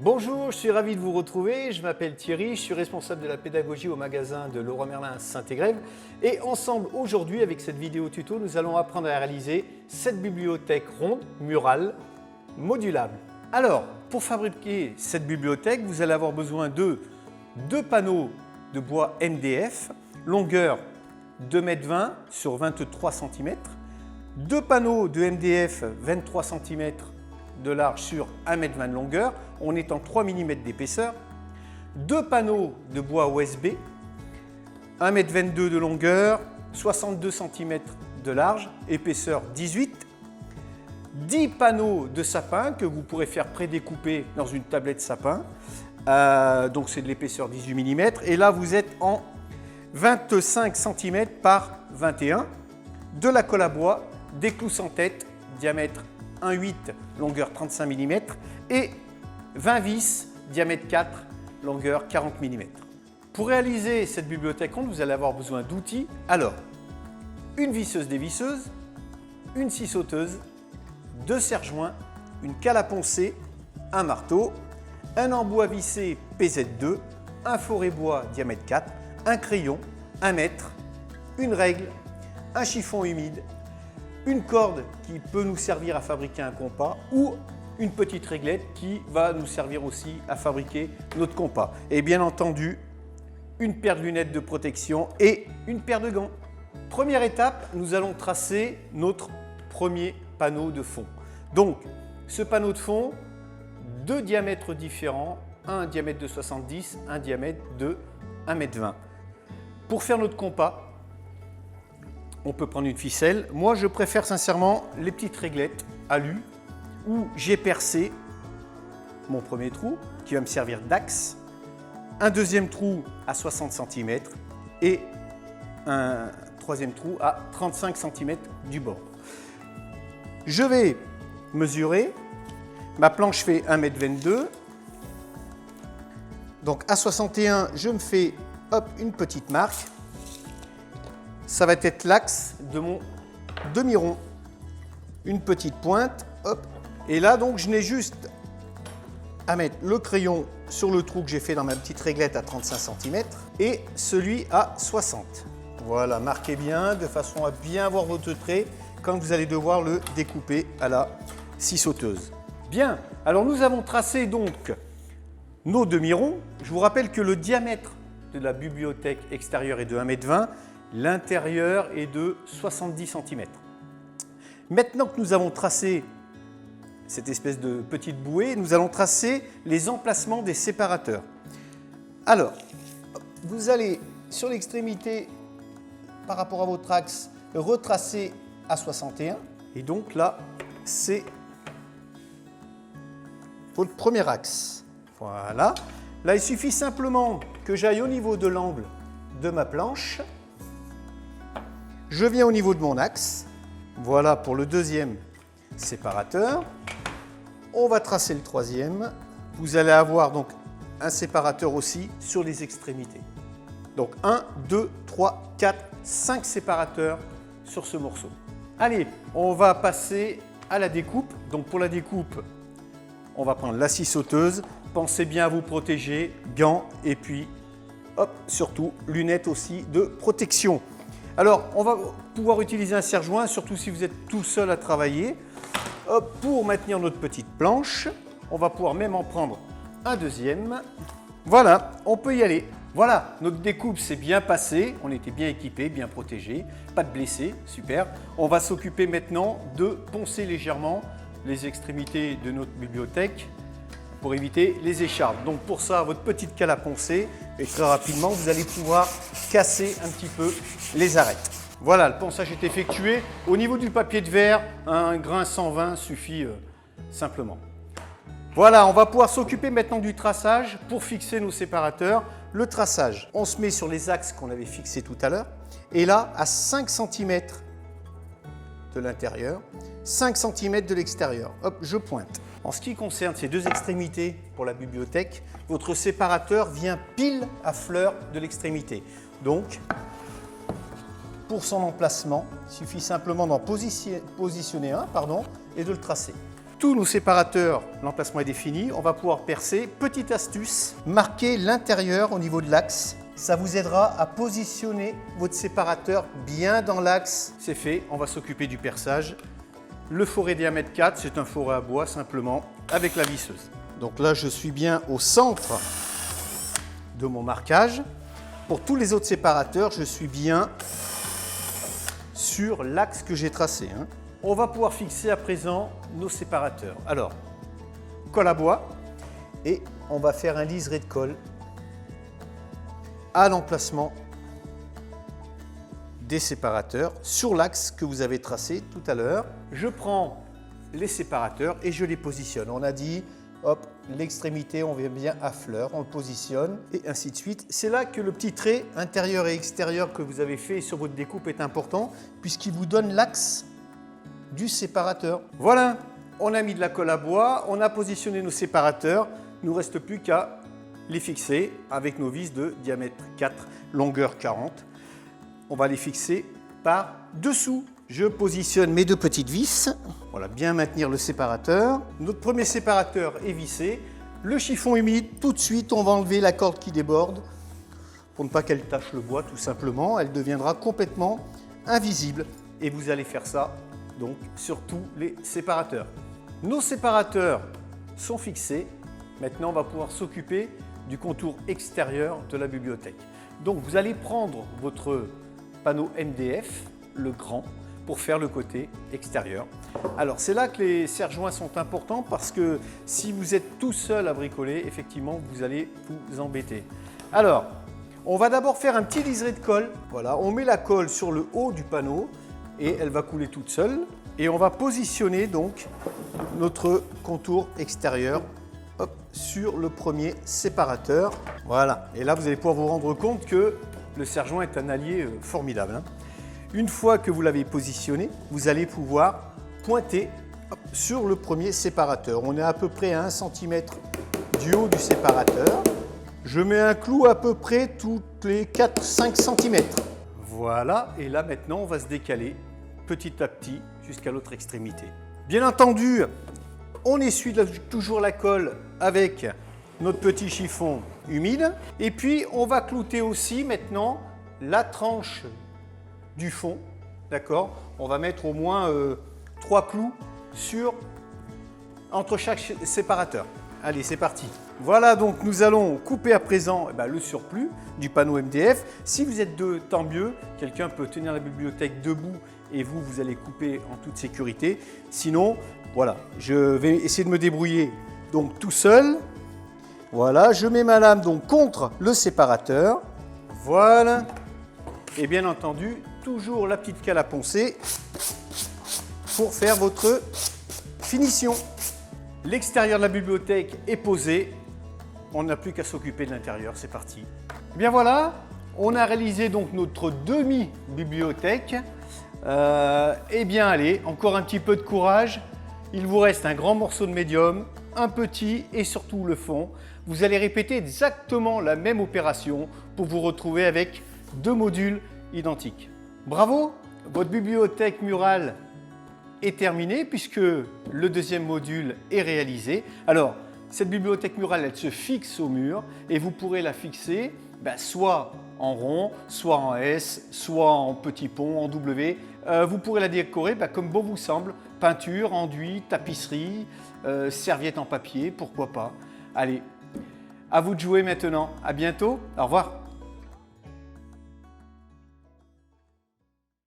Bonjour, je suis ravi de vous retrouver. Je m'appelle Thierry, je suis responsable de la pédagogie au magasin de Leroy Merlin à Saint-Égrève. Et ensemble, aujourd'hui, avec cette vidéo tuto, nous allons apprendre à réaliser cette bibliothèque ronde, murale, modulable. Alors, pour fabriquer cette bibliothèque, vous allez avoir besoin de deux panneaux de bois MDF, longueur 2,20 m sur 23 cm, deux panneaux de MDF 23 cm de large sur 1,20 m de longueur, on est en 3 mm d'épaisseur, deux panneaux de bois OSB, 1,22 m de longueur, 62 cm de large, épaisseur 18, 10 panneaux de sapin que vous pourrez faire prédécouper dans une tablette sapin, donc c'est de l'épaisseur 18 mm, et là vous êtes en 25 cm par 21, de la colle à bois, des clous sans tête, diamètre 1,8, longueur 35 mm, et 20 vis, diamètre 4, longueur 40 mm. Pour réaliser cette bibliothèque ronde, vous allez avoir besoin d'outils. Alors, une visseuse dévisseuse, une scie sauteuse, deux serre-joints, une cale à poncer, un marteau, un embout à visser PZ2, un forêt bois diamètre 4, un crayon, un mètre, une règle, un chiffon humide, une corde qui peut nous servir à fabriquer un compas ou une petite réglette qui va nous servir aussi à fabriquer notre compas. Et bien entendu, une paire de lunettes de protection et une paire de gants. Première étape, nous allons tracer notre premier panneau de fond. Donc, ce panneau de fond, deux diamètres différents, un diamètre de 70, un diamètre de 1,20 m. Pour faire notre compas, on peut prendre une ficelle. Moi, je préfère sincèrement les petites réglettes alu où j'ai percé mon premier trou qui va me servir d'axe, un deuxième trou à 60 cm et un troisième trou à 35 cm du bord. Je vais mesurer. Ma planche fait 1,22 m. Donc à 61, je me fais une petite marque. Ça va être l'axe de mon demi-rond. Une petite pointe, hop. Et là, donc, je n'ai juste à mettre le crayon sur le trou que j'ai fait dans ma petite réglette à 35 cm et celui à 60. Voilà, marquez bien de façon à bien voir votre trait quand vous allez devoir le découper à la scie sauteuse. Bien, alors nous avons tracé donc nos demi-ronds. Je vous rappelle que le diamètre de la bibliothèque extérieure est de 1,20 m. L'intérieur est de 70 cm. Maintenant que nous avons tracé cette espèce de petite bouée, nous allons tracer les emplacements des séparateurs. Alors, vous allez sur l'extrémité par rapport à votre axe retracer à 61. Et donc là, c'est votre premier axe. Voilà. Là, il suffit simplement que j'aille au niveau de l'angle de ma planche. Je viens au niveau de mon axe. Voilà pour le deuxième séparateur. On va tracer le troisième. Vous allez avoir donc un séparateur aussi sur les extrémités. Donc 1, 2, 3, 4, 5 séparateurs sur ce morceau. Allez, on va passer à la découpe. Donc pour la découpe, on va prendre la scie sauteuse. Pensez bien à vous protéger, gants et puis surtout lunettes aussi de protection. Alors, on va pouvoir utiliser un serre-joint, surtout si vous êtes tout seul à travailler. Pour maintenir notre petite planche, on va pouvoir même en prendre un deuxième. Voilà, on peut y aller. Voilà, notre découpe s'est bien passée, on était bien équipé, bien protégé, pas de blessés, super. On va s'occuper maintenant de poncer légèrement les extrémités de notre bibliothèque pour éviter les écharpes. Donc pour ça, votre petite cale à poncer et très rapidement, vous allez pouvoir casser un petit peu les arêtes. Voilà, le ponçage est effectué. Au niveau du papier de verre, un grain 120 suffit simplement. Voilà, on va pouvoir s'occuper maintenant du traçage pour fixer nos séparateurs. Le traçage, on se met sur les axes qu'on avait fixés tout à l'heure. Et là, à 5 cm de l'intérieur, 5 cm de l'extérieur. Hop, je pointe. En ce qui concerne ces deux extrémités pour la bibliothèque, votre séparateur vient pile à fleur de l'extrémité. Donc, pour son emplacement, il suffit simplement d'en positionner un et de le tracer. tous nos séparateurs, l'emplacement est défini, on va pouvoir percer. Petite astuce, marquez l'intérieur au niveau de l'axe. Ça vous aidera à positionner votre séparateur bien dans l'axe. C'est fait, on va s'occuper du perçage. Le foret diamètre 4, c'est un foret à bois simplement avec la visseuse. Donc là, je suis bien au centre de mon marquage. Pour tous les autres séparateurs, je suis bien sur l'axe que j'ai tracé. On va pouvoir fixer à présent nos séparateurs. Alors, colle à bois et on va faire un liseré de colle à l'emplacement des séparateurs sur l'axe que vous avez tracé tout à l'heure. Je prends les séparateurs et je les positionne. On a dit, hop, l'extrémité, on vient bien à fleur, on le positionne et ainsi de suite. C'est là que le petit trait intérieur et extérieur que vous avez fait sur votre découpe est important puisqu'il vous donne l'axe du séparateur. Voilà, on a mis de la colle à bois, on a positionné nos séparateurs. Il ne nous reste plus qu'à les fixer avec nos vis de diamètre 4, longueur 40. On va les fixer par dessous. Je positionne mes deux petites vis. Voilà, bien maintenir le séparateur. Notre premier séparateur est vissé. Le chiffon humide, tout de suite, on va enlever la corde qui déborde pour ne pas qu'elle tache le bois, tout simplement. Elle deviendra complètement invisible. Et vous allez faire ça donc sur tous les séparateurs. Nos séparateurs sont fixés. Maintenant, on va pouvoir s'occuper du contour extérieur de la bibliothèque. Donc, vous allez prendre votre panneau MDF, le grand, pour faire le côté extérieur. Alors, c'est là que les serre-joints sont importants parce que si vous êtes tout seul à bricoler, effectivement, vous allez vous embêter. Alors, on va d'abord faire un petit liseré de colle. Voilà, on met la colle sur le haut du panneau et elle va couler toute seule. Et on va positionner donc notre contour extérieur sur le premier séparateur. Voilà, et là vous allez pouvoir vous rendre compte que le serre-joint est un allié formidable. Une fois que vous l'avez positionné, vous allez pouvoir pointer sur le premier séparateur. On est à peu près à 1 cm du haut du séparateur. Je mets un clou à peu près toutes les 4-5 cm. Voilà, et là maintenant on va se décaler petit à petit jusqu'à l'autre extrémité. Bien entendu, on essuie toujours la colle avec notre petit chiffon humide. Et puis, on va clouter aussi maintenant la tranche du fond. D'accord ? On va mettre au moins 3 clous entre chaque séparateur. Allez, c'est parti. Voilà, donc nous allons couper à présent le surplus du panneau MDF. Si vous êtes deux, tant mieux. Quelqu'un peut tenir la bibliothèque debout et vous allez couper en toute sécurité. Sinon, voilà, je vais essayer de me débrouiller donc tout seul. Voilà, je mets ma lame donc contre le séparateur. Voilà. Et bien entendu, toujours la petite cale à poncer pour faire votre finition. L'extérieur de la bibliothèque est posé. On n'a plus qu'à s'occuper de l'intérieur, c'est parti. Et bien voilà, on a réalisé donc notre demi-bibliothèque. Eh bien allez, encore un petit peu de courage. Il vous reste un grand morceau de médium, un petit et surtout le fond. Vous allez répéter exactement la même opération pour vous retrouver avec 2 modules identiques. Bravo, votre bibliothèque murale est terminée puisque le deuxième module est réalisé. Alors, cette bibliothèque murale, elle se fixe au mur et vous pourrez la fixer soit en rond, soit en S, soit en petit pont, en W. Vous pourrez la décorer comme bon vous semble. Peinture, enduit, tapisserie, serviette en papier, pourquoi pas. Allez, à vous de jouer maintenant. À bientôt. Au revoir.